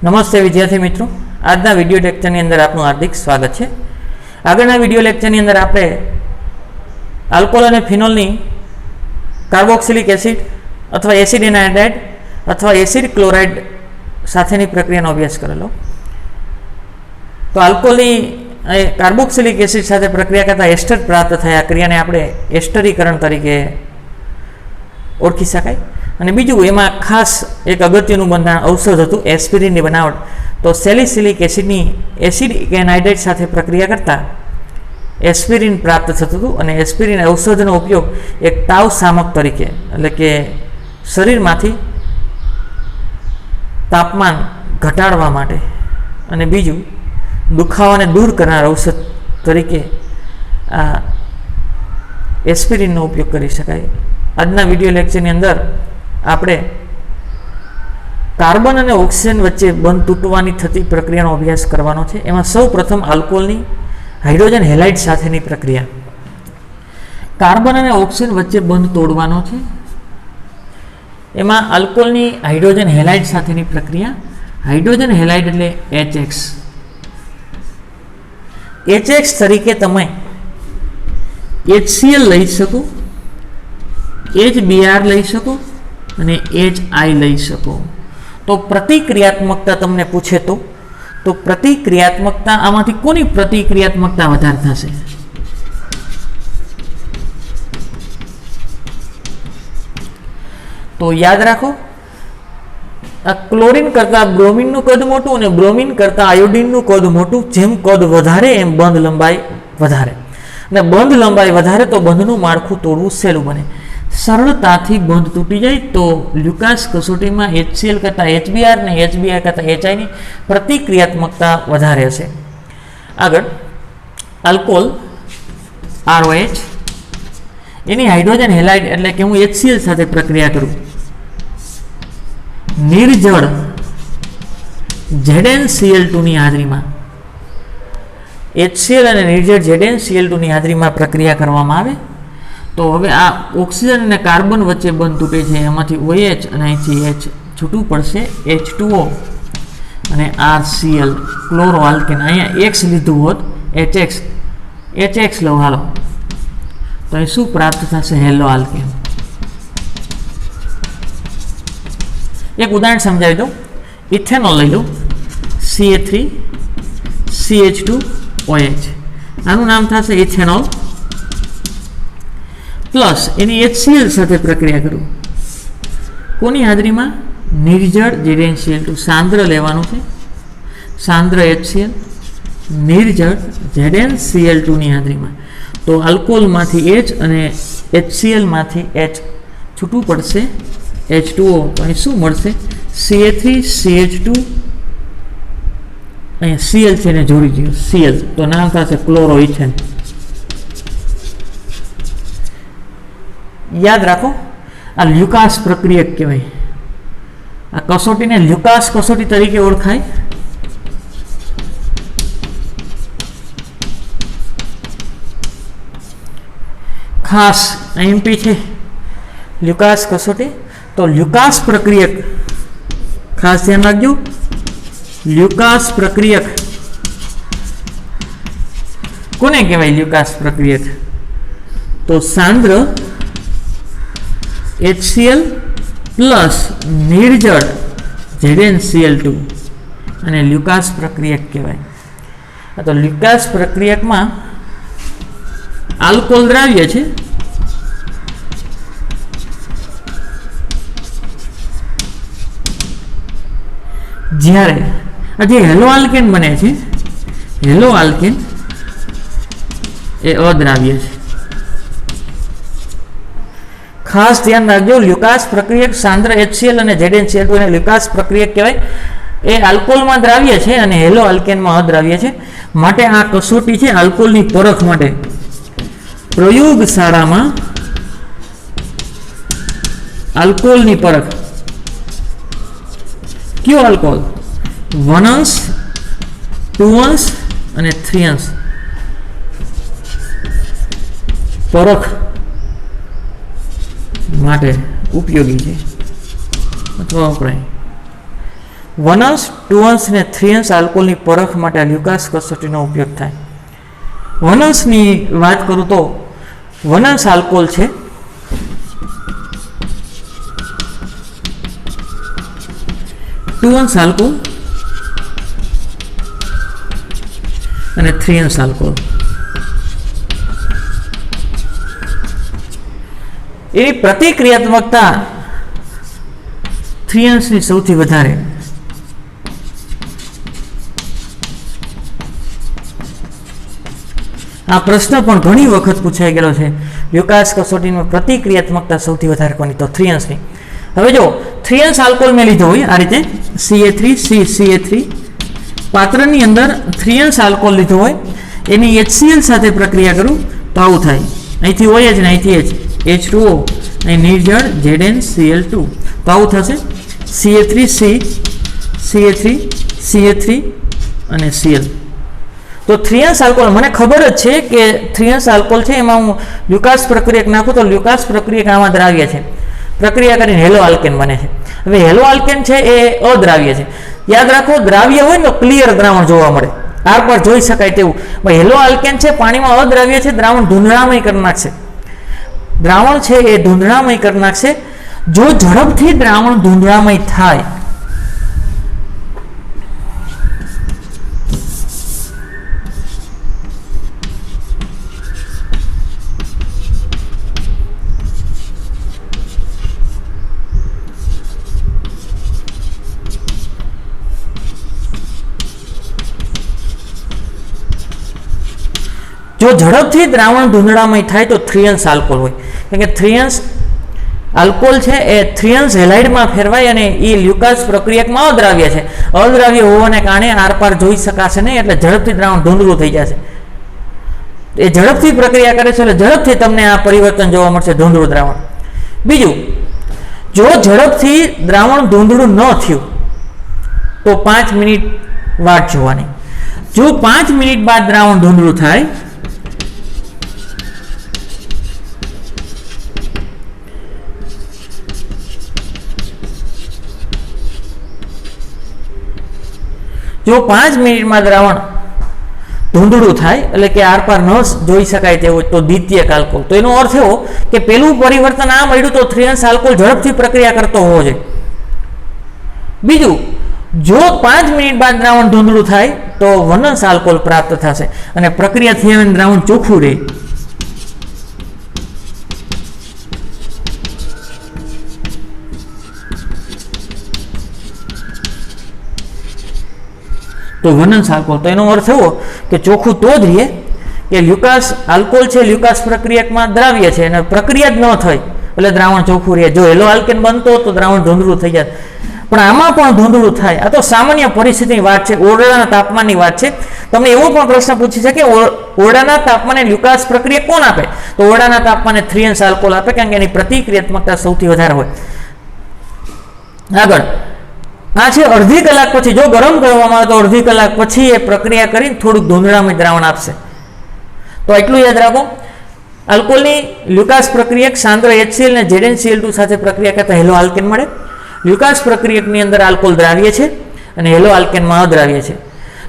નમસ્તે વિદ્યાર્થી મિત્રો, આજના વિડીયો લેક્ચરની અંદર આપનું હાર્દિક સ્વાગત છે. આગળના વિડીયો લેક્ચરની અંદર આપણે આલ્કોહોલ અને ફિનોલની કાર્બોક્સિલિક એસિડ અથવા એસિડ એનાઇડાઇડ અથવા એસિડ ક્લોરાઇડ સાથેની પ્રક્રિયાનો અભ્યાસ કરેલો. તો આલ્કોહોલની કાર્બોક્સિલિક એસિડ સાથે પ્રક્રિયા કરતાં એસ્ટર પ્રાપ્ત થયા ક્રિયાને આપણે એસ્ટરીકરણ તરીકે ઓળખી શકાય. અને બીજું એમાં ખાસ એક અગત્યનું બંધારણ ઔષધ હતું, એસ્પિરિનની બનાવટ. તો સેલિસિલિક એસિડની એસિડ એનાઇડાઇડ સાથે પ્રક્રિયા કરતાં એસ્પિરિન પ્રાપ્ત થતું હતું. અને એસ્પિરિન ઔષધનો ઉપયોગ એક તાવ શામક તરીકે, એટલે કે શરીરમાંથી તાપમાન ઘટાડવા માટે, અને બીજું દુખાવાને દૂર કરનાર ઔષધ તરીકે આ એસ્પિરિનનો ઉપયોગ કરી શકાય. આજના વિડીયો લેક્ચરની અંદર આપણે કાર્બન અને ઓક્સિજન વચ્ચે બંધ તૂટવાની થતી પ્રક્રિયાનો અભ્યાસ કરવાનો છે. એમાં સૌ પ્રથમ આલ્કોહોલની હાઇડ્રોજન હેલાઇડ સાથેની પ્રક્રિયા. કાર્બન અને ઓક્સિજન વચ્ચે બંધ તોડવાનો છે. એમાં આલ્કોહોલની હાઇડ્રોજન હેલાઇડ સાથેની પ્રક્રિયા. હાઇડ્રોજન હેલાઇડ એટલે HX. HX તરીકે તમે HCl લઈ શકો, HBr લઈ શકો અને HI લઈ શકો. તો પ્રતિક્રિયાત્મકતા તમને પૂછે તો પ્રતિક્રિયાત્મકતા આમાંથી કોની પ્રતિક્રિયાત્મકતા વધારે થશે? તો યાદ રાખો, આ ક્લોરીન કરતાં બ્રોમિનનું કદ મોટું અને બ્રોમિન કરતાં આયોડિનનું કદ મોટું. જેમ કદ વધારે એમ બંધ લંબાઈ વધારે, અને બંધ લંબાઈ વધારે તો બંધનું માળખું તોડવું સહેલું બને. સરળતાથી બંધ તૂટી જાય. તો લ્યુકાસ કસોટીમાં HCl કરતાં HBr ને HBr કરતાં HI ની પ્રતિક્રિયાત્મકતા વધારે હશે. આગળ આલ્કોહોલ ROH, એની હાઇડ્રોજન હેલાઇડ એટલે કે હું HCl સાથે પ્રક્રિયા કરું, નિર્જળ ZnCl2 ની હાજરીમાં, HCl અને નિર્જળ ZnCl2 ની હાજરીમાં પ્રક્રિયા કરવામાં આવે. તો હવે આ ઓક્સિજન અને કાર્બન વચ્ચે બંધ તૂટે છે. એમાંથી OH અને અહીંથી H છૂટું પડશે, H2O અને RCl ક્લોરો આલ્કેન. અહીંયા X લીધું હોત HX લો, હાલો, તો અહીં શું પ્રાપ્ત થશે? Hello alkane. એક ઉદાહરણ સમજાવી દઉં. ઇથેનોલ લઈ લો, CH3CH2OH. આનું નામ થશે ઇથેનોલ. પ્લસ એની HCl સાથે પ્રક્રિયા કરું. કોની હાજરીમાં? નિર્જળ ZnCl2. સાંદ્ર લેવાનું છે, સાંદ્ર HCl, નિર્જળ ZnCl2 ની હાજરીમાં. તો આલ્કોહોલમાંથી H અને HClમાંથી H છૂટું પડશે, H2O. તો અહીં શું મળશે? Ca3CH2. અહીંયા Cl છે ને જોડી દો, Cl. તો નામ થશે ક્લોરોઇથેન. યાદ રાખો, આ લ્યુકાસ પ્રક્રિયક કહેવાય. આ કસોટીને લ્યુકાસ કસોટી તરીકે ઓળખાય. ખાસ MP છે લ્યુકાસ કસોટી. તો લ્યુકાસ પ્રક્રિયક ખાસ ધ્યાન રાખજો. લ્યુકાસ પ્રક્રિયક કોને કહેવાય? લ્યુકાસ પ્રક્રિયક તો સાંદ્ર HCl પ્લસ નિર્જળ ZnCl2 અને લ્યુકાસ પ્રક્રિયક કહેવાય. તો લ્યુકાસ પ્રક્રિયકમાં આલ્કોહોલ દ્રાવ્ય છે, જ્યારે આ જે હેલો આલ્કેન બને છે, હેલો આલ્કેન એ અદ્રાવ્ય છે. ખાસ ધ્યાન રાખજો, લ્યુકાસ પ્રક્રિયક સાંદ્ર HCl અને ZnCl2 અને લ્યુકાસ પ્રક્રિયક કહેવાય. એ આલ્કોહોલમાં દ્રાવ્ય છે અને હેલો આલ્કેનમાં અદ્રાવ્ય છે. માટે આ કસોટી છે આલ્કોહોલની પરખ માટે. પ્રયોગશાળામાં આલ્કોહોલની પરખ. કયો આલ્કોહોલ? 1 અંશ, 2 અંશ અને 3 અંશ પરખ માટે ઉપયોગી છે અથવા વપરાય. 1 અંશ 2 અંશ ને 3 અંશ આલ્કોહોલની પરખ માટે લ્યુકાસ કસોટીનો ઉપયોગ થાય. 1 અંશની વાત કરું તો 1 અંશ આલ્કોહોલ છે, 2 અંશ આલ્કોહોલ અને 3 અંશ આલ્કોહોલ. એની પ્રતિક્રિયાત્મકતા 3 અંશની સૌથી વધારે. આ પ્રશ્ન પણ ઘણી વખત પૂછાઈ ગયેલો છે. લ્યુકાસ કસોટીમાં પ્રતિક્રિયાત્મકતા સૌથી વધારે કોની? તો 3 અંશની. હવે જો 3 અંશ આલ્કોહોલ મેં લીધો હોય આ રીતે CA3 પાત્રની અંદર 3 અંશ આલ્કોહોલ લીધો હોય, એની HCl સાથે પ્રક્રિયા કરું તો આવું થાય. અહીંથી OH ને અહીંથી H2O અને નિર્જળ ZnCl2 તો આવું થશે. CA3 અને Cl. તો 3 અંશ આલ્કોહોલ મને ખબર જ છે કે 3 અંશ આલ્કોહોલ છે, એમાં હું લ્યુકાસ પ્રક્રિયક નાખું તો લ્યુકાસ પ્રક્રિયક આમાં દ્રાવ્ય છે, પ્રક્રિયા કરીને હેલો આલ્કેન બને છે. હવે હેલો આલ્કેન છે એ અદ્રાવ્ય છે. યાદ રાખો, દ્રાવ્ય હોય ને તો ક્લિયર દ્રાવણ જોવા મળે, આર પર જોઈ શકાય તેવું. હેલો આલ્કેન છે પાણીમાં અદ્રાવ્ય છે, દ્રાવણ ધૂંધળામય કરી નાખશે. દ્રાવણ છે એ ધૂંધળામય કરી નાખશે. જો ઝડપથી દ્રાવણ ધૂંધળામય થાય જો ઝડપથી દ્રાવણ ધૂંધળામય થાય તો 3 અંશ આલ્કોહોલ હોય. કારણ કે 3 અંશ આલ્કોહોલ છે એ 3 અંશ હેલાઇડમાં ફેરવાય અને એ લ્યુકાસ પ્રક્રિયકમાં અદ્રાવ્ય છે. અદ્રાવ્ય હોવાને કારણે આરપાર જોઈ શકાશે નહીં, એટલે ઝડપથી દ્રાવણ ધૂંધળું થઈ જશે. એ ઝડપથી પ્રક્રિયા કરે છે એટલે ઝડપથી તમને આ પરિવર્તન જોવા મળશે, ધૂંધળું દ્રાવણ. બીજું, જો ઝડપથી દ્રાવણ ધૂંધળું ન થયું તો 5 મિનિટ વાટ જોવાની. જો 5 મિનિટ બાદ દ્રાવણ ધૂંધળું થાય જો 5 મિનિટમાં દ્રાવણ ધૂંધળું થાય એટલે કે આરપાર ન જોઈ શકાય તેવું તો દ્વિતીયક આલ્કોહોલ. તો એનો અર્થ એવો કે પેલું પરિવર્તન આ મળ્યું તો 3 અંશ આલ્કોહોલ ઝડપથી પ્રક્રિયા કરતો હોવો જોઈએ. બીજું, જો 5 મિનિટ બાદ દ્રાવણ ધૂંધળું થાય તો 1 અંશ આલ્કોહોલ પ્રાપ્ત થશે અને પ્રક્રિયા થઈ આવે દ્રાવણ ચોખ્ખું રહે. તો 1 અંશ આલ્કોહોલ. તો એનો અર્થ એવો કે ચોખ્ખું તો જ રહે કે લ્યુકાસ આલ્કોહોલ છે લ્યુકાસ પ્રક્રિયકમાં દ્રાવ્ય છે અને પ્રક્રિયા જ ન થઈ એટલે દ્રાવણ ચોખ્ખું રહે. જો હેલો આલ્કેન બનતો તો દ્રાવણ ધૂંધળું થઈ જાય, પણ આમાં પણ ધૂંધળું થાય. આ તો સામાન્ય પરિસ્થિતિની વાત છે, ઓરડાના તાપમાનની વાત છે. તમને એવો પણ પ્રશ્ન પૂછી શકે ઓરડાના તાપમાને લ્યુકાસ પ્રક્રિયા કોણ આપે? તો ઓરડાના તાપમાને 3 અંશ આલ્કોહોલ આપે, કારણ કે એની પ્રતિક્રિયાત્મકતા સૌથી વધારે હોય. આગળ આ છે અડધી કલાક પછી, જો ગરમ કરવામાં આવે તો અડધી કલાક પછી એ પ્રક્રિયા કરીને થોડુંક ધૂંધળામય દ્રાવણ આપશે. તો એટલું યાદ રાખો, આલ્કોહોલની લ્યુકાસ પ્રક્રિયક સાંદ્ર HCl ને ZnCl2 સાથે પ્રક્રિયા કરતા હેલો આલ્કેન મળે. લ્યુકાસ પ્રક્રિયકની અંદર આલ્કોહોલ દ્રાવ્ય છે અને હેલો આલ્કેનમાં અદ્રાવ્ય છે.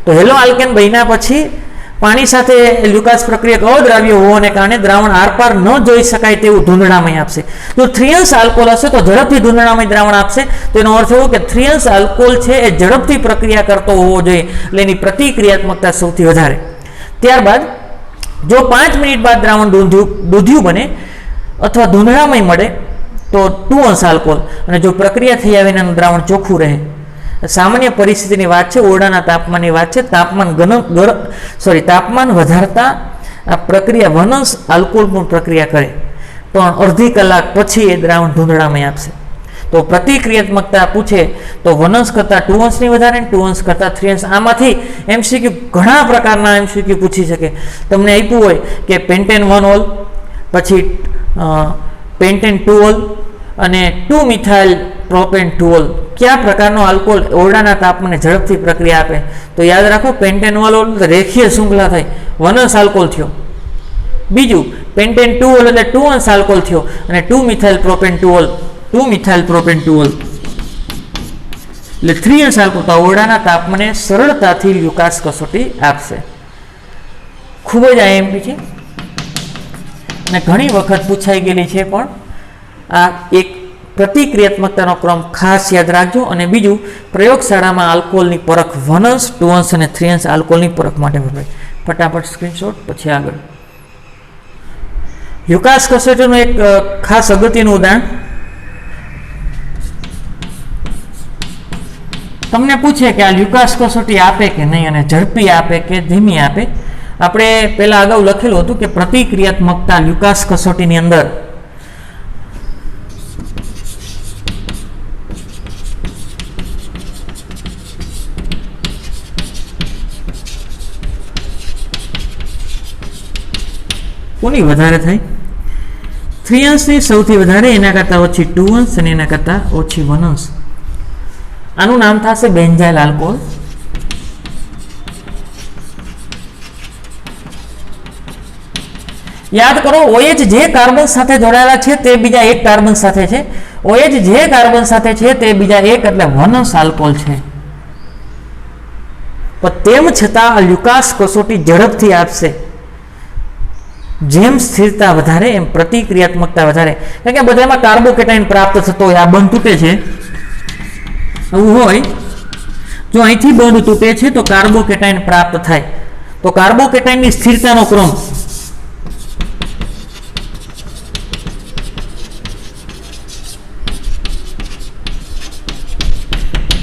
તો હેલો આલ્કેન બન્યા પછી પાણી સાથે લ્યુકાસ પ્રક્રિયક અદ્રાવ્ય હોવાને કારણે દ્રાવણ આરપાર ન જોઈ શકાય તેવું ધૂંધળામય આપશે. જો 3 અંશ આલ્કોહોલ હશે તો ઝડપથી ધૂંધળામય દ્રાવણ આપશે. તો એનો અર્થ એવો કે 3 અંશ આલ્કોહોલ છે એ ઝડપથી પ્રક્રિયા કરતો હોવો જોઈએ, એટલે એની પ્રતિક્રિયાત્મકતા સૌથી વધારે. ત્યારબાદ જો 5 મિનિટ બાદ દ્રાવણ દૂધિયું બને અથવા ધૂંધળામય મળે તો 2 અંશ આલ્કોહોલ, અને જો પ્રક્રિયા થઈ આવે એનું દ્રાવણ ચોખ્ખું રહે. સામાન્ય પરિસ્થિતિની વાત છે, ઓરડાના તાપમાનની વાત છે. તાપમાન વધારતા આ પ્રક્રિયા 1 અંશ આલ્કોહોલ પણ પ્રક્રિયા કરે, પણ અડધી કલાક પછી એ દ્રાવણ ધૂંધળામય આપશે. તો પ્રતિક્રિયાત્મકતા પૂછે તો 1 અંશ કરતાં 2 અંશની વધારે, 2 અંશ કરતાં 3 અંશ. આમાંથી MCQ ઘણા પ્રકારના MCQ પૂછી શકે. તમને આપ્યું હોય કે પેન્ટેન 1 ઓલ, પછી પેન્ટેન 2 ઓલ અને 2 મિથાઇલ પ્રોપેન 2 ઓલ, કયા પ્રકારનો આલ્કોહોલ ઓરડાના તાપમાને ઝડપથી પ્રક્રિયા આપે? તો યાદ રાખો, પેન્ટેન 1 ઓલ રેખીય શૃંખલા થઈ 1 અંશ આલ્કોહોલ થયો. બીજું પેન્ટેન 2 ઓલ એટલે 2 અંશ આલ્કોહોલ થયો અને 2 મિથાઇલ પ્રોપેન 2 ઓલ એટલે 3 અંશ આલ્કોહોલ તો ઓરડાના તાપમાને સરળતાથી લ્યુકાસ કસોટી આપશે. ખૂબ જ આઈએમપી છે અને ઘણી વખત પૂછાઈ ગયેલી છે, પણ આ એક પ્રતિક્રિયાત્મકતાનો ક્રમ ખાસ યાદ રાખજો. અને બીજું, પ્રયોગશાળામાં આલ્કોહોલની પરખ 1 અંશ 2 અંશ અને 3 અંશ આલ્કોહોલની પરખ માટે વપરાય. ફટાફટ સ્ક્રીનશોટ. પછી આગળ લ્યુકાસ કસોટીનું એક ખાસ અગત્યનું ઉદાહરણ, તમને પૂછે કે આ લ્યુકાસ કસોટી આપે કે નહીં અને ઝડપી આપે કે ધીમી આપે. આપણે પહેલા અગાઉ લખેલું હતું કે પ્રતિક્રિયાત્મકતા લ્યુકાસ કસોટીની અંદર કોની વધારે થાય? 3 અંશની સૌથી વધારે, એના કરતાં ઓછી 2 અંશ અને એના કરતાં ઓછી 1 અંશ. આનું નામ થશે બેન્ઝાઇલ આલ્કોહોલ. યાદ કરો, OH જે કાર્બન સાથે જોડાયેલા છે તે બીજા એક કાર્બન સાથે છે. OH જે કાર્બન સાથે છે તે બીજા એક, એટલે 1 અંશ આલ્કોહોલ છે. પણ તેમ છતાં લ્યુકાસ કસોટી ઝડપથી આપશે. જેમ સ્થિરતા વધારે એમ પ્રતિક્રિયાત્મકતા વધારે. કારણ કે બધામાં કાર્બોકેટાઇન પ્રાપ્ત થતો હોય. આ બંધ તૂટે છે, એવું હોય, જો અહીંથી બંધ તૂટે છે તો કાર્બોકેટાઇન પ્રાપ્ત થાય, તો કાર્બોકેટાઇનની સ્થિરતાનો ક્રમ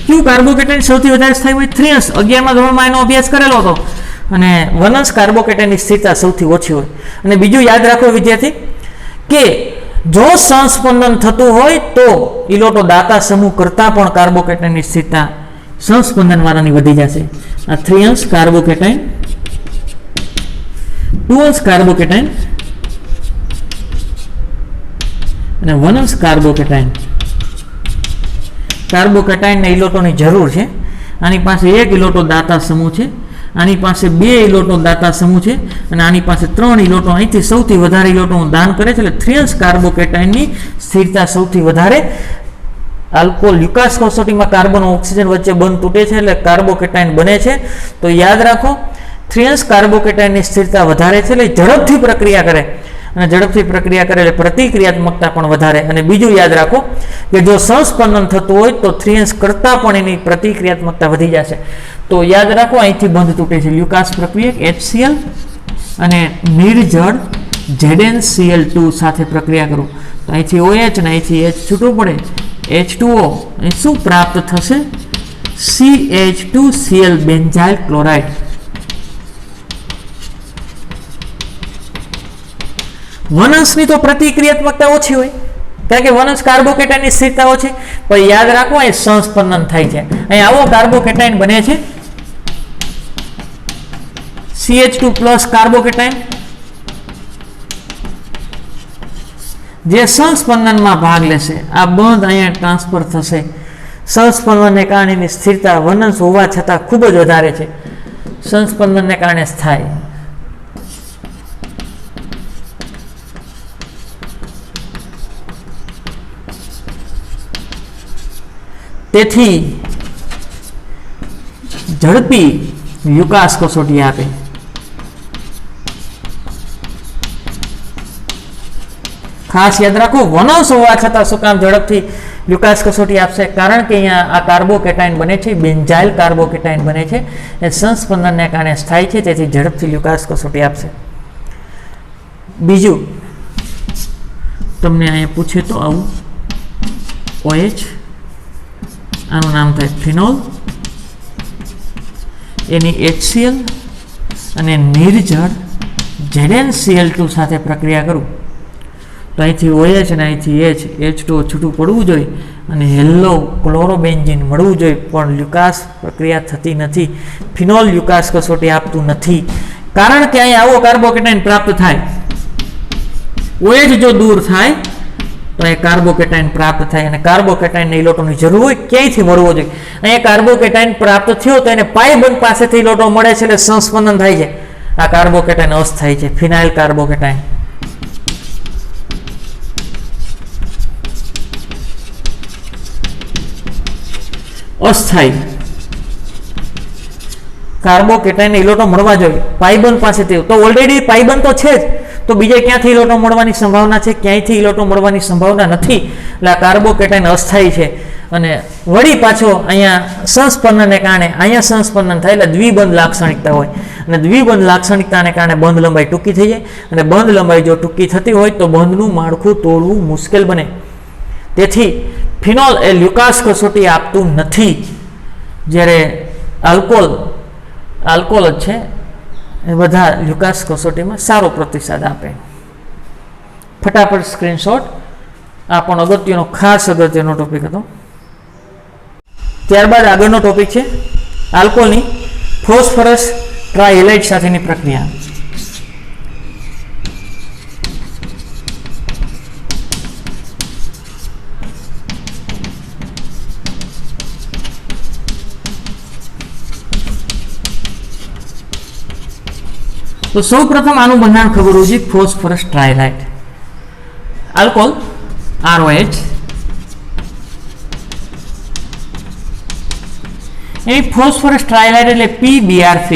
કયું કાર્બોકેટાઇન સૌથી વધારે સ્થાયી હોય? 3 અંશ. 11મા ધોરણમાં એનો અભ્યાસ કરેલો હતો. અને 1 અંશ કાર્બોકેટાઇનની સ્થિરતા સૌથી ઓછી હોય. અને બીજું યાદ રાખો વિદ્યાર્થી, કે જો સંસ્પંદન થતું હોય તો ઇલોટો દાતા સમૂહ કરતાં પણ કાર્બોકેટાઇનની સ્થિરતા સંસ્પંદન વાળાની વધી જશે. આ 3 અંશ કાર્બોકેટાઇન, 2 અંશ કાર્બોકેટાઇન અને 1 અંશ કાર્બોકેટાઇન. કાર્બોકેટાઇનને ઇલોટોની જરૂર છે. આની પાસે 1 ઇલોટો દાતા સમૂહ છે, આની પાસે 2 ઇલોટો દાતા સમૂહ છે અને આની પાસે 3 ઇલોટો. અહીંથી સૌથી વધારે ઇલોટોનું દાન કરે છે. એટલે 3 અંશ કાર્બોકેટાઇનની સ્થિરતા સૌથી વધારે. આલ્કોહોલ લ્યુકાસ કસોટીમાં કાર્બન ઓક્સિજન વચ્ચે બંધ તૂટે છે એટલે કાર્બોકેટાઇન બને છે. તો યાદ રાખો, 3 અંશ કાર્બોકેટાઇનની સ્થિરતા વધારે છે, એટલે ઝડપથી પ્રક્રિયા કરે. અને ઝડપથી પ્રક્રિયા કરે એટલે પ્રતિક્રિયાત્મકતા પણ વધારે. અને બીજું યાદ રાખો કે જો સંસ્પંદન થતું હોય તો 3 અંશ કરતાં પણ એની પ્રતિક્રિયાત્મકતા વધી જશે. તો યાદ રાખો, અહીંથી બંધ તૂટે છે લ્યુકાસ પ્રક્રિયા HCl અને નિર્જળ ZnCl2 સાથે પ્રક્રિયા કરું તો અહીંથી OH અને અહીંથી H છૂટવું પડે, H2O. અહીં શું પ્રાપ્ત થશે? CH2Cl benzyl chloride. વન અંશની તો પ્રતિક્રિયાત્મકતા ઓછી હોય, કારણ કે 1 અંશ કાર્બોકેટાઇનની સ્થિરતા ઓછી. પણ યાદ રાખો, અહીં સંસ્પંદન થાય છે. અહીં આવો કાર્બોકેટાઇન બને છે, CH2+ કાર્બોકેટાઇન, જે સંસ્પંદનમાં ભાગ લેશે. આ બંધ અહીંયા ટ્રાન્સફર થશે. સંસ્પંદનને કારણે એની સ્થિરતા 1 અંશ હોવા છતાં ખૂબ જ વધારે છે. સંસ્પંદનને કારણે થાય. તેથી ઝડપી લ્યુકાસ કસોટી આપે. ખાસ યાદ રાખો, 1 અંશ હોવા છતાં શું કામ ઝડપથી લ્યુકાસ કસોટી આપશે? કારણ કે અહીંયા આ કાર્બોકેટાઇન બને છે, બેન્ઝાઇલ કાર્બોકેટાઇન બને છે, એ સંસ્પંદનને કારણે સ્થાયી છે, તેથી ઝડપથી લ્યુકાસ કસોટી આપશે. બીજું તમને અહીંયા પૂછે તો આવું, OH, આનું નામ થાય ફિનોલ, એની HCl અને નિર્જળ ZnCl2 સાથે પ્રક્રિયા કરું તો અહીંથી OH અને અહીંથી H2O છૂટું પડવું જોઈએ અને હેલો ક્લોરોબેન્ઝીન મળવું જોઈએ. પણ લ્યુકાસ પ્રક્રિયા થતી નથી. ફિનોલ લ્યુકાસ કસોટી આપતું નથી, કારણ કે અહીં આવો કાર્બોકેટાઇન પ્રાપ્ત થાય. OH જો દૂર થાય તો એ કાર્બોકેટાઇન પ્રાપ્ત થાય અને કાર્બોકેટાઇનને ઇલેક્ટ્રોનની જરૂર હોય, ક્યાંયથી મળવો જોઈએ. અહીંયા કાર્બોકેટાઇન પ્રાપ્ત થયો તો એને પાઈ બંધ પાસેથી ઇલેક્ટ્રોન મળે છે, એટલે સંસ્પંદન થાય છે. આ કાર્બોકેટાઇન અસ્થાયી છે, ફિનાઇલ કાર્બોકેટાઇન. અસ્થાયી કાર્બોકેટાઇન ઇલેક્ટ્રોન મળવા જોઈએ પાઇબંધ પાસેથી, તો ઓલરેડી પાઇબંધ તો છે જ, તો બીજે ક્યાંથી ઇલેક્ટ્રોન મળવાની સંભાવના છે? ક્યાંયથી ઇલેક્ટ્રોન મળવાની સંભાવના નથી. એટલે આ કાર્બોકેટાઇન અસ્થાયી છે. અને વળી પાછો અહીંયા સંસ્પંદનને કારણે અહીંયા સંસ્પંદન થાય એટલે દ્વિબંધ લાક્ષણિકતા હોય, અને દ્વિબંધ લાક્ષણિકતાને કારણે બંધ લંબાઈ ટૂંકી થઈ જાય, અને બંધ લંબાઈ જો ટૂંકી થતી હોય તો બંધનું માળખું તોડવું મુશ્કેલ બને. તેથી ફિનોલ એ લ્યુકાસ કસોટી આપતું નથી, જ્યારે આલ્કોહોલ જ છે એ બધા લ્યુકાસ કસોટીમાં સારો પ્રતિસાદ આપે. ફટાફટ સ્ક્રીનશોટ. આ પણ અગત્યનો ખાસ અગત્યનો ટોપિક હતો. ત્યારબાદ આગળનો ટોપિક છે આલ્કોહોલની ફોસ્ફરસ ટ્રાયહેલાઇડ સાથેની પ્રક્રિયા. તો સૌ પ્રથમ આનું બંધારણ ખબર હોવું જોઈએ. ફોસ્ફરસ ટ્રાયહેલાઇડ આલ્કોહોલ ROH એ ફોસ્ફરસ ટ્રાયહેલાઇડ એટલે PBr3.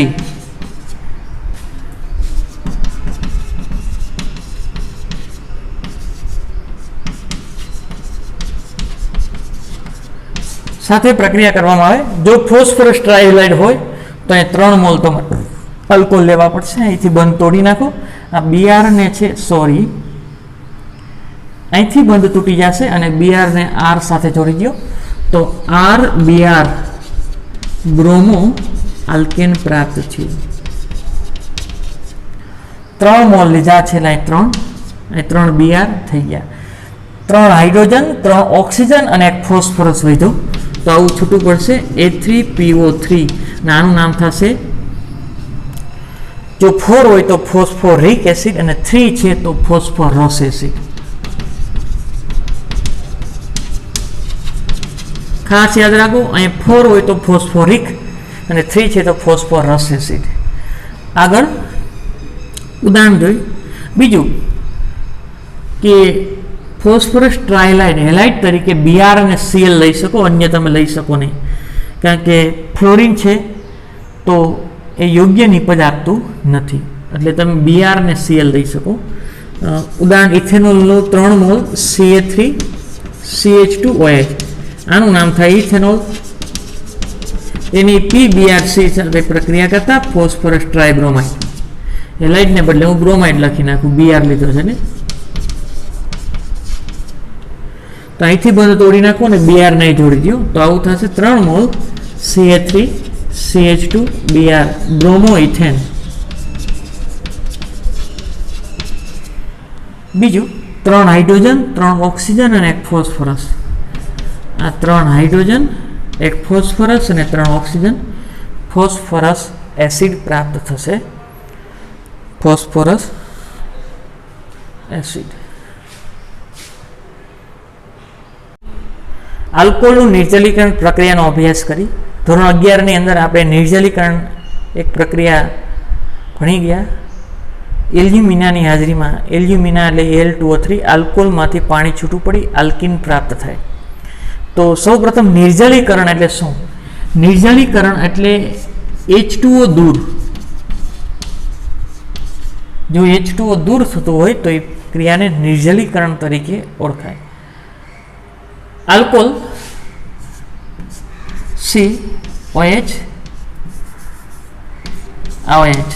સાથે પ્રક્રિયા કરવામાં આવે. જો ફોસ્ફરસ ટ્રાયહેલાઇડ હોય તો એ 3 મોલ તમારે આલ્કોહોલ લેવા પડશે. અહીંથી બંધ તોડી નાખો. આ Br ને છે સોરી અહીંથી બંધ તૂટી જશે અને Br ને R સાથે જોડી દો તો RBr બ્રોમો આલ્કેન પ્રાપ્ત છે. 3 મોલ લીધા છે એટલે 3 Br થઈ ગયા. 3 હાઇડ્રોજન 3 ઓક્સિજન અને 1 ફોસ્ફરસ વધ્યો તો આવું છૂટું પડશે A3PO3. આનું નામ થશે, જો 4 હોય તો ફોસ્ફોરિક એસિડ અને 3 છે તો ફોસ્ફરસ એસિડ. ખાસ યાદ રાખો, અહીંયા 4 હોય તો ફોસ્ફોરિક અને 3 છે તો ફોસ્ફરસ એસિડ. આગળ ઉદાહરણ જોઈ. બીજું કે ફોસ્ફરસ ટ્રાયહેલાઇડ હેલાઇડ તરીકે Br અને Cl લઈ શકો, અન્ય તમે લઈ શકો નહીં, કારણ કે ફ્લોરિન છે તો એ યોગ્ય નિપજ આપતું નથી, એટલે તમે Br અને Cl લઈ શકો. ઉદાહરણ ઇથેનોલનો 3 મોલ CH2OH, આનું નામ થાય ઇથેનોલ. એની PBrC સાથે પ્રક્રિયા કરતા ફોસ્ફરસ ટ્રાયબ્રોમાઇડ. હેલાઇડને બદલે હું બ્રોમાઇડ લખી નાખું, Br લીધો છે ને, તો અહીંથી બંધ તોડી નાખો અને Br નહીં જોડી દો તો આવું થશે 3 મોલ CH3CH2Br બ્રોમો ઇથેન. બીજું 3 હાઇડ્રોજન 3 ઓક્સિજન અને 1 ફોસ્ફરસ. આ 3 હાઇડ્રોજન 1 ફોસ્ફરસ અને 3 ઓક્સિજન, ફોસ્ફરસ એસિડ પ્રાપ્ત થશે. Phosphorus acid. આલ્કોહોલનું નિર્જલીકરણ પ્રક્રિયાનો અભ્યાસ કરી. ધોરણ 11 ની અંદર આપણે નિર્જલીકરણ એક પ્રક્રિયા ભણી ગયા. એલ્યુમિનાની હાજરીમાં, એલ્યુમિના એટલે Al2O3, આલ્કોહોલમાંથી પાણી છૂટું પડી આલ્કીન પ્રાપ્ત થાય. તો સૌ પ્રથમ નિર્જલીકરણ એટલે શું? નિર્જલીકરણ એટલે H2O દૂર. જો H2O દૂર થતું હોય તો એ ક્રિયાને નિર્જલીકરણ તરીકે ઓળખાય. આલ્કોહોલ COH OH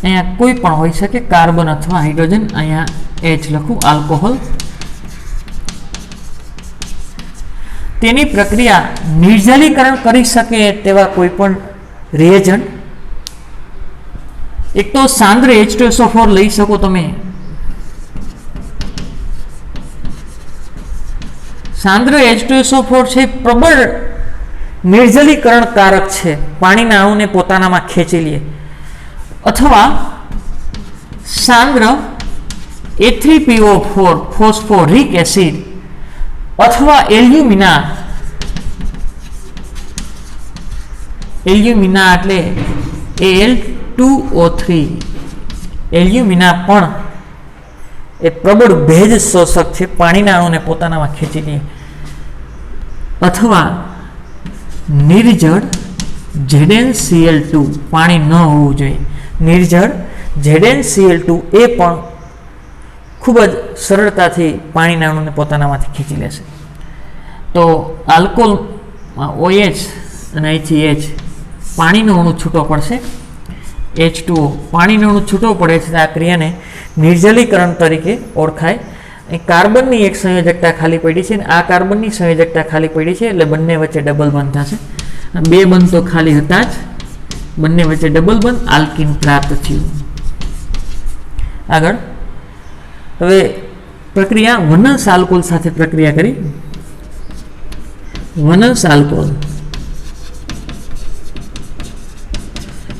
અહીંયા કોઈ પણ હોઈ શકે, કાર્બન અથવા હાઇડ્રોજન. અહીંયા H લખું. આલ્કોહોલ તેની પ્રક્રિયા નિર્જલીકરણ કરી શકે તેવા કોઈ પણ રિએજન્ટ. એક તો સાંદ્ર H2SO4 લઈ શકો તમે. સાંદ્ર H2SO4 છે પ્રબળ નિર્જલીકરણ કારક છે, પાણીના અણુને પોતાનામાં ખેંચી લે. અથવા સાંદ્ર A3PO4 ફોસ્ફોરિક એસિડ અથવા એલ્યુમિના એટલે Al2O3. એલ્યુમિના પણ એ પ્રબળ ભેજ શોષક છે, પાણીના અણુને પોતાનામાં ખેંચી લે. अथवा निर्जल ZnCl2 पाणी न होवुं जोईए। निर्जल ZnCl2 ए पण खूब ज सरळताथी पाणीना अणुने पोतानामांथी खींची लेशे। तो आल्कोल OH અને અહીંથી H પાણીનો અણુ છૂટો પડશે, H2O પાણીનો અણુ છૂટો પડે છે। આ ક્રિયાને નિર્જલીકરણ તરીકે ઓળખાય। કાર્બનની એક સંયોજકતા ખાલી પડી છે, આ કાર્બનની સંયોજકતા ખાલી પડી છે, એટલે બંને વચ્ચે ડબલ બંધ થશે। બે બંધ તો ખાલી હતા જ, બંને વચ્ચે ડબલ બંધ, આલ્કીન પ્રાપ્ત થયું। આગળ હવે પ્રક્રિયા વનસ આલ્કોલ સાથે પ્રક્રિયા કરી। વનસ આલ્કોલ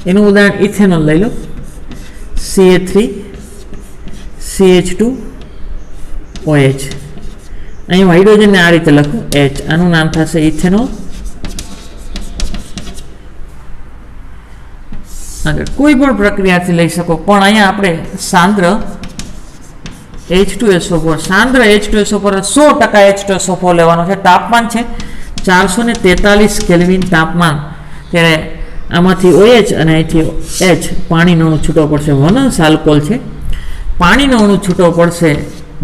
એનું ઉદાહરણ ઇથેનોલ લઈ લો, Ca3 CH2 OH। અહીં હાઇડ્રોજનને આ રીતે લખું H, આનું નામ થશે ઇથેનોલ। આગળ કોઈ પણ પ્રક્રિયાથી લઈ શકો, પણ અહીંયા આપણે સાંદ્ર H2SO4 સાંદ્ર H2SO4 100% H2SO4 લેવાનો છે। તાપમાન છે 443 કેલ્વિન તાપમાન, ત્યારે આમાંથી OH અને અહીંથી H પાણીનો અણુ છૂટો પડશે। વનસ આલ્કોલ છે, પાણીનો અણુ છૂટો પડશે,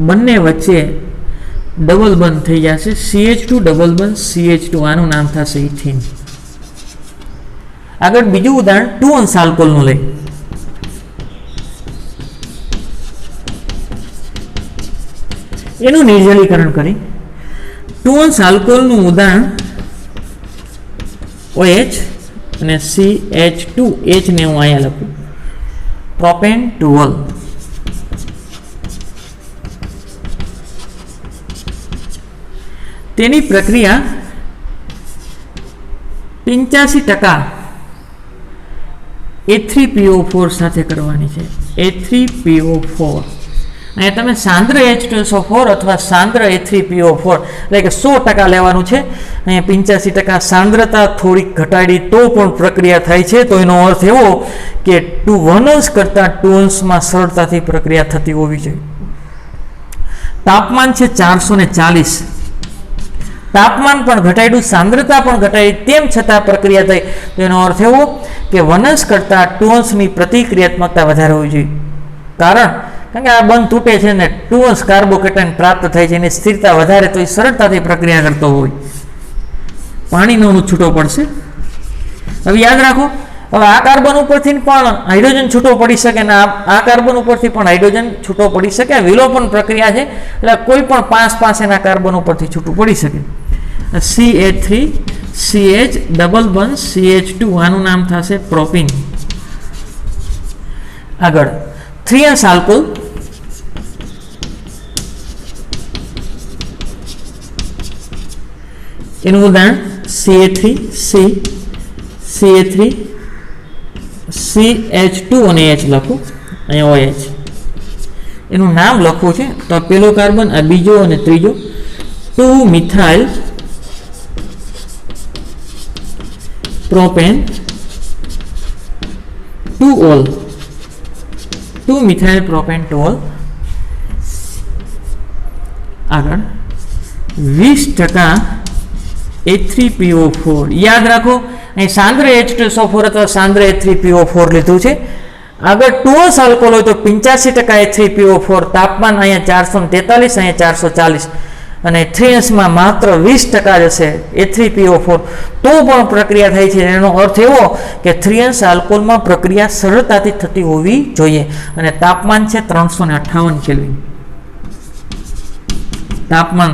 બંને વચ્ચે ડબલ બંધ થઈ જશે, CH2 ડબલ બંધ CH2, આનું નામ થશે ઇથીન। આગળ બીજું ઉદાહરણ 2 આલ્કોલનું લઈ। એનું નિર્જલીકરણ કરી। 2 આલ્કોલનું ઉદાહરણ OH અને CH2 H ને હું અહીંયા લખું પ્રોપેન 2ol। તેની પ્રક્રિયા 85% A3PO4 સાથે કરવાની છે। A3PO4 અહીંયા તમે સાંદ્ર H2SO4 અથવા સાંદ્ર A3PO4 એટલે કે 100% લેવાનું છે। અહીંયા 85% સાંદ્રતા થોડીક ઘટાડી તો પણ પ્રક્રિયા થાય છે, તો એનો અર્થ એવો કે 1s કરતાં 2sમાં સરળતાથી પ્રક્રિયા થતી હોવી જોઈએ। તાપમાન છે 440, તાપમાન પણ ઘટાડ્યું, સાંદ્રતા પણ ઘટાડી, તેમ છતાં પ્રક્રિયા થઈ, તો એનો અર્થ એવો કે 1s કરતાં 2sની પ્રતિક્રિયાત્મકતા વધારે હોવી જોઈએ। કારણ કે આ બંધ તૂટે છે ને 2s કાર્બોકેટાયન પ્રાપ્ત થાય છે, એની સ્થિરતા વધારે, તો એ સરળતાથી પ્રક્રિયા કરતો હોય, પાણીનો અણુ છૂટો પડશે। હવે યાદ રાખો, હવે આ કાર્બન ઉપરથી પણ હાઇડ્રોજન છૂટો પડી શકે ને આ કાર્બન ઉપરથી પણ હાઇડ્રોજન છૂટો પડી શકે। વિલોપન પ્રક્રિયા છે, એટલે કોઈ પણ 5 એના કાર્બન ઉપરથી છૂટું પડી શકે। Ca3 CH ડબલ બંધ CH2, આનું નામ થશે પ્રોપીન। આગળ 3s આલ્કોલ, એનું ઉદાહરણ Ca3 C Ca3 CH2 અને H લખું, અહીંયા OH એનું નામ લખવું છે, તો પેલો કાર્બન, આ બીજો અને ત્રીજો, 2 methyl propane 2ol, 2 methyl propane 2ol। આગળ 20% A3PO4, યાદ રાખો અહીં સાંદ્ર H2SO4 અથવા સાંદ્ર A3PO4 લીધું છે। આગળ 2s આલ્કોલ હોય તો 85% A3PO4, તાપમાન અહીંયા 443, અહીંયા 440, અને 3sમાં માત્ર 20% જશે A3PO4, તો પણ પ્રક્રિયા થાય છે। એનો અર્થ એવો કે 3s આલ્કોલમાં પ્રક્રિયા સરળતાથી થતી હોવી જોઈએ, અને તાપમાન છે 358 કેલ્વિન, તાપમાન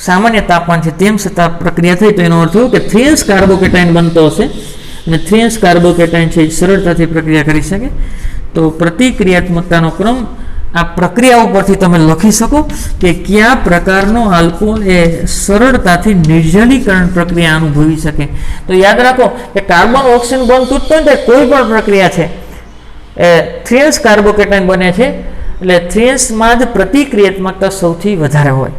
સામાન્ય તાપમાન છે, તેમ છતાં પ્રક્રિયા થઈ, તો એનો અર્થ એવો કે 3s કાર્બોકેટાયન બનતો હશે, અને 3s કાર્બોકેટાયન છે સરળતાથી પ્રક્રિયા કરી શકે। તો પ્રતિક્રિયાત્મકતાનો ક્રમ આ પ્રક્રિયા ઉપરથી તમે લખી શકો કે કયા પ્રકારનો આલ્કોહોલ એ સરળતાથી નિર્જલીકરણ પ્રક્રિયા અનુભવી શકે। તો યાદ રાખો કે કાર્બન ઓક્સિજન બંધ તૂટતો હોય તો કોઈ પણ પ્રક્રિયા છે એ 3s કાર્બોકેટાયન બને છે, એટલે 3sમાં જ પ્રતિક્રિયાત્મકતા સૌથી વધારે હોય।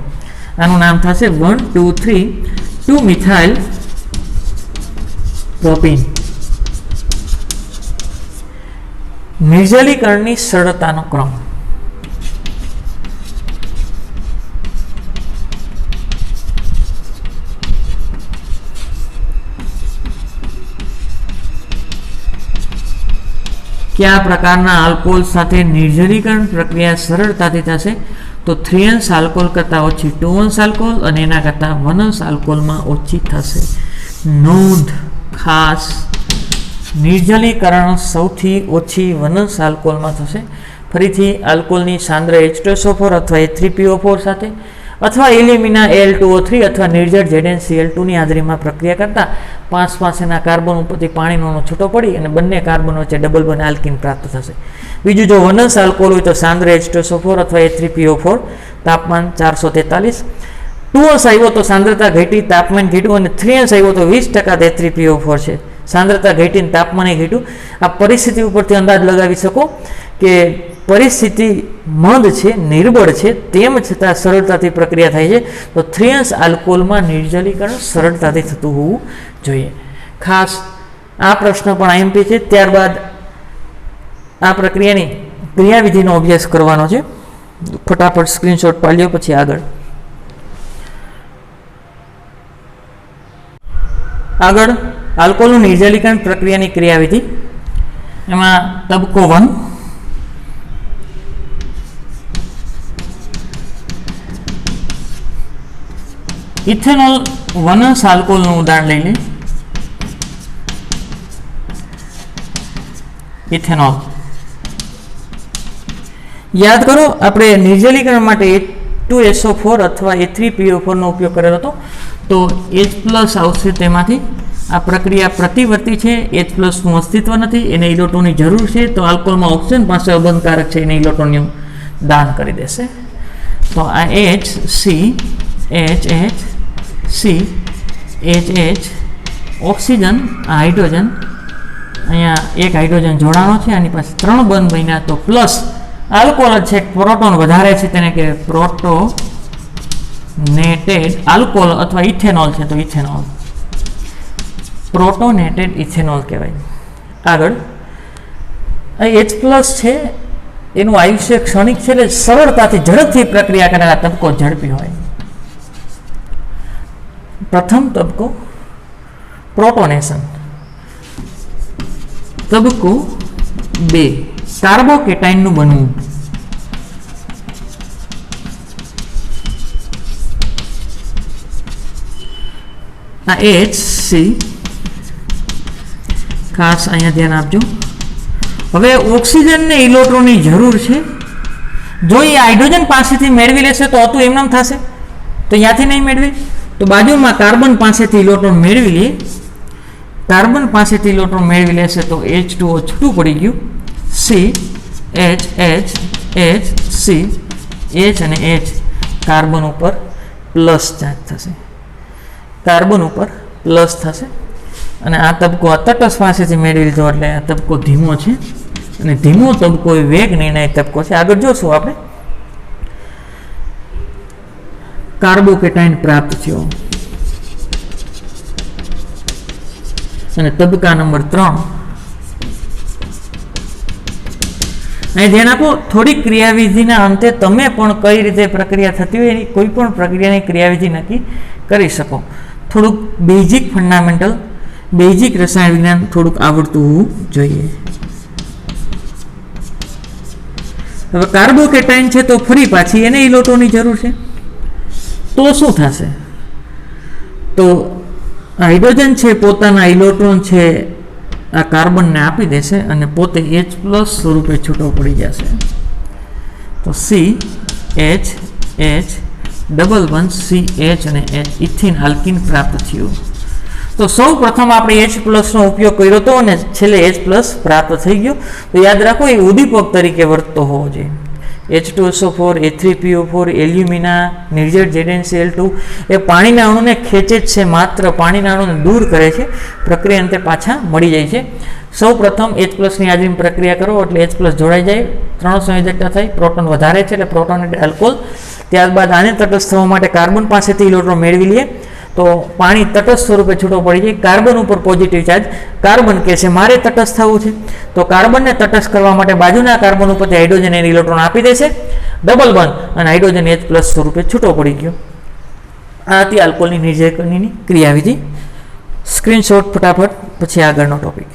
આનું નામ થશે 1 2 3 2 મિથાઇલ પ્રોપીન। નિર્જલીકરણની સરળતાનો ક્રમ। કયા પ્રકારના આલ્કોહોલ સાથે નિર્જલીકરણ પ્રક્રિયા સરળતાથી થશે? તો 3 આલ્કોહોલ કરતાં ઓછી 2 આલ્કોહોલ અને એના કરતાં 1 આલ્કોહોલમાં ઓછી થશે. નોંધ ખાસ, નિર્જલીકરણ સૌથી ઓછી 1 આલ્કોહોલમાં થશે. ફરીથી આલ્કોહોલની સાંદ્ર H2SO4 અથવા H3PO4 સાથે અથવા એલ્યુમિના Al2O3 અથવા નિર્જળ ZnCl2 ની હાજરીમાં પ્રક્રિયા કરતા 5 એના કાર્બન ઉપરથી પાણીનો અણુ છૂટો પડી અને બંને કાર્બન વચ્ચે ડબલ બોન્ડ આલ્કીન પ્રાપ્ત થશે. બીજું, જો 1 આલ્કોહોલ હોય તો સાંદ્ર H2SO4 અથવા H3PO4, તાપમાન 443. 2 આવ્યો તો સાંદ્રતા ઘટી, તાપમાન ઘટ્યું, અને 3 આવ્યો તો 20% H3PO4 છે, સાંદ્રતા ઘટીને તાપમાને ઘટ્યું. આ પરિસ્થિતિ ઉપરથી અંદાજ લગાવી શકો કે પરિસ્થિતિ મંદ છે, નિર્બળ છે, તેમ છતાં સરળતાથી પ્રક્રિયા થાય છે. તો 3 આલ્કોહોલમાં નિર્જલીકરણ સરળતાથી થતું હોવું જોઈએ. ખાસ આ પ્રશ્ન પણ આઈએમપી છે. ત્યારબાદ આ પ્રક્રિયાની ક્રિયાવિધિનો અભ્યાસ કરવાનો છે. ફટાફટ સ્ક્રીનશોટ પાડ્યો પછી આગળ આલ્કોહોલનું નિર્જલીકરણ પ્રક્રિયાની ક્રિયાવિધિ. એમાં તબક્કો 1, ઇથેનોલ 1 આલ્કોહોલનું ઉદાહરણ લઈ લે. ઇથેનોલ યાદ કરો, આપણે નિર્જલીકરણ માટે H2SO4 અથવા H3PO4 નો ઉપયોગ કરેલો હતો. તો H+ આવશે તેમાંથી. આ પ્રક્રિયા પ્રતિવર્તી છે, H+ નું અસ્તિત્વ નથી, એને ઇલેક્ટ્રોનની જરૂર છે. તો આલ્કોહોલમાં ઓક્સિજન પાસે અબંધકારક છે, એને ઇલેક્ટ્રોનનું દાન કરી દેશે. તો આ HC HH C HH oxygen, આ હાઇડ્રોજન, અહીંયા એક હાઇડ્રોજન જોડાણો છે, આની પાસે 3 બંધ બન્યા. તો પ્લસ આલ્કોહોલ છે, પ્રોટોન વધારે છે, તેને કે પ્રોટોનેટેડ આલ્કોહોલ અથવા ઇથેનોલ છે. તો ઇથેનોલ પ્રોટોનેટેડ ઇથેનોલ કહેવાય. આગળ H+ છે, એનું આયુષ્ય ક્ષણિક છે, એટલે સરળતાથી ઝડપથી પ્રક્રિયા કરનારા તબક્કો ઝડપી હોય. પ્રથમ તબક્કો પ્રોટોનેશન. તબક્કો 2 કાર્બોકેટાઇનનું બનવું. આ HC, ખાસ અહીંયા ધ્યાન આપજો. હવે ઓક્સિજનને ઇલેક્ટ્રોનની જરૂર છે. જો એ હાઇડ્રોજન પાસેથી મેળવી લેશે તો હતું એમનામ થશે, તો ત્યાંથી નહીં મેળવે. તો બાજુમાં કાર્બન પાસેથી ઇલેક્ટ્રોન મેળવી લે. કાર્બન પાસેથી ઇલેક્ટ્રોન મેળવી લેશે તો H2O છૂટું પડી ગયું. C H H H C H અને H કાર્બન ઉપર પ્લસ ચાર્જ થશે, કાર્બન ઉપર પ્લસ થશે. અને આ તબક્કો આ તટસ્થ પાસેથી મેળવી લીધો, એટલે આ તબક્કો ધીમો છે. અને ધીમો તબક્કો એ વેગ નિર્ણાયક તબક્કો છે. આગળ જોશું આપણે. કાર્બોકેટાઇન પ્રાપ્ત થયો. અને તબક્કા નંબર 3, અહીં ધ્યાન આપો, થોડીક ક્રિયાવિધિના અંતે તમે પણ કઈ રીતે પ્રક્રિયા થતી હોય એની કોઈ પણ પ્રક્રિયાની ક્રિયાવિધિ નક્કી કરી શકો. થોડુંક બેઝિક ફંડામેન્ટલ, બેઝિક રસાયણ વિજ્ઞાન થોડુંક આવડતું હોવું જોઈએ. હવે કાર્બોકેટાઇન છે તો ફરી પાછી એને ઇલેક્ટ્રોનની જરૂર છે. તો શું થશે? તો હાઇડ્રોજન છે પોતાના ઇલેક્ટ્રોન છે આ કાર્બનને આપી દેશે અને પોતે H+ સ્વરૂપે છૂટો પડી જશે. તો C H H ડબલ બંધ C H અને H ઇથિન આલ્કીન પ્રાપ્ત થયું. તો સૌ પ્રથમ આપણે H+ નો ઉપયોગ કર્યો હતો અને છેલ્લે H+ પ્રાપ્ત થઈ ગયો. તો યાદ રાખો, એ ઉદ્દીપક તરીકે વર્તતો હોવો જોઈએ. H2SO4 H3PO4 એલ્યુમિના નિર્જળ ZnCl2 એ પાણીના અણુને ખેંચે જ છે, માત્ર પાણીના અણુને દૂર કરે છે. પ્રક્રિયા અંતે પાછા મળી જાય છે. સૌ પ્રથમ H+ ની હાજરીમાં પ્રક્રિયા કરો એટલે H+ જોડાઈ જાય, 3 સંયોજકતા થઈ, પ્રોટોન વધારે છે એટલે પ્રોટોનેટેડ આલ્કોહોલ. ત્યારબાદ આને તટસ્થ થવા માટે કાર્બન પાસેથી ઇલેક્ટ્રોન મેળવી લઈએ તો પાણી તટસ્થ સ્વરૂપે છૂટો પડી જાય. કાર્બન ઉપર પોઝિટિવ ચાર્જ, કાર્બન કહે છે મારે તટસ્થ થવું છે, તો કાર્બનને તટસ્થ કરવા માટે બાજુના કાર્બન ઉપરથી હાઇડ્રોજન એને ઇલેક્ટ્રોન આપી દેશે, ડબલ બંધ, અને હાઇડ્રોજન H+ સ્વરૂપે છૂટો પડી ગયો. આ હતી આલ્કોહોલની નિર્જલીકરણની ક્રિયાવિધિ. સ્ક્રીનશોટ ફટાફટ, પછી આગળનો ટોપિક.